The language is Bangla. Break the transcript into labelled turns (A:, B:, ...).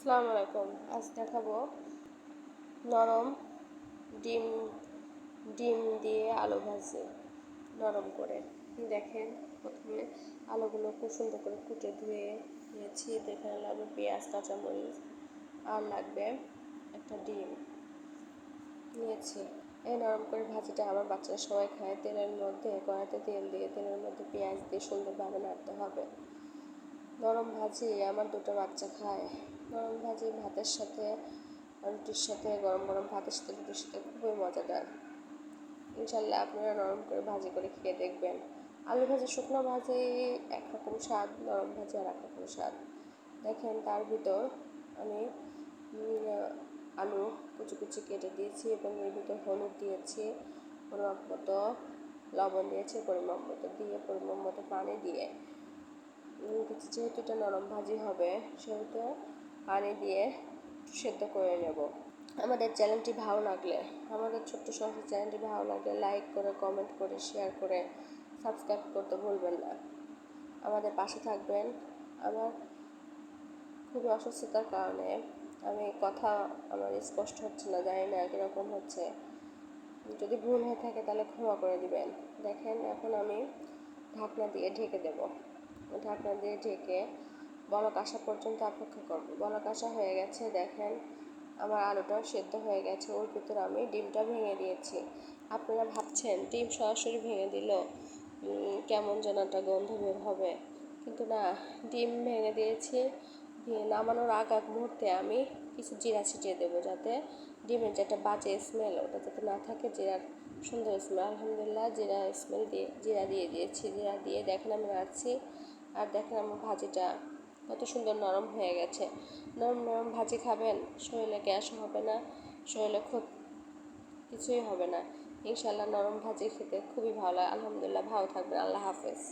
A: আসসালামু আলাইকুম। আজ দেখাবো নরম ডিম ডিম দিয়ে আলু ভাজি নরম করে। দেখেন, প্রথমে আলুগুলো খুব সুন্দর করে কুটে ধুয়ে নিয়েছি। এখানে লাগবে পেঁয়াজ, কাঁচামরিচ, আর লাগবে একটা ডিম নিয়েছি। এই নরম করে ভাজিটা আমার বাচ্চারা সবাই খায়। তেলের মধ্যে কড়াইতে তেল দিয়ে তেলের মধ্যে পেঁয়াজ দিয়ে সুন্দরভাবে নাড়তে হবে। নরম ভাজি আমার দুটো বাচ্চা খায়। নরম ভাজি ভাতের সাথে, রুটির সাথে, গরম গরম ভাতের সাথে, রুটির সাথে খুবই মজাদার। ইনশাল্লাহ আপনারা নরম করে ভাজি করে খেয়ে দেখবেন। আলু ভাজি, শুকনো ভাজি একরকম স্বাদ, নরম ভাজি আর একরকম স্বাদ। দেখেন, তার ভিতর আমি আলু কুচি কুচি কেটে দিয়েছি এবং এর ভিতর হলুদ দিয়েছি, পরিমাণ মতো লবণ দিয়েছি, পরিমাণ মতো দিয়ে, পরিমাণ মতো পানি দিয়ে, যেহেতু এটা নরম ভাজি হবে সেহেতু পানি দিয়ে সেদ্ধ করে নেব। আমাদের চ্যানেলটি ভালো লাগলে, আমাদের ছোট্ট সহজ চ্যানেলটি ভালো লাগলে লাইক করে, কমেন্ট করে, শেয়ার করে, সাবস্ক্রাইব করতে ভুলবেন না। আমাদের পাশে থাকবেন। আমার খুবই অসুস্থতার কারণে আমার স্পষ্ট হচ্ছে না, জানি না কীরকম হচ্ছে। যদি ভুল হয়ে থাকে তাহলে ক্ষমা করে দিবেন। দেখেন, এখন আমি ঢাকনা দিয়ে ঢেকে দেব। ঢাকনা দিয়ে ঢেকে বলক আসা পর্যন্ত অপেক্ষা করব। বলক আসা হয়ে গেছে। দেখেন, আমার আলুটাও সেদ্ধ হয়ে গেছে। ওর ভিতরে আমি ডিমটা ভেঙে দিয়েছি। আপনারা ভাবছেন ডিম সরাসরি ভেঙে দিল কেমন যেন একটা গন্ধ বের হবে, কিন্তু না, ডিম ভেঙে দিয়েছি। নামানোর আগ মুহূর্তে আমি কিছু জিরা ছিটিয়ে দেবো, যাতে ডিমের যেটা বাজে স্মেল ওটা যাতে না থাকে। জিরার সুন্দর স্মেল। আলহামদুলিল্লাহ, জিরা দিয়ে দিয়েছি। জিরা দিয়ে দেখেন আমি নাড়ছি, আর দেখেন আমার ভাজিটা কত সুন্দর নরম হয়ে গেছে। নরম নরম ভাজি খাবেন, শরীরে গ্যাস হবে না, শরীরে খুব কিছুই হবে না। ইনশাল্লাহ নরম ভাজি খেতে খুবই ভালো লাগে। আলহামদুলিল্লাহ, ভালো থাকবেন। আল্লাহ হাফেজ।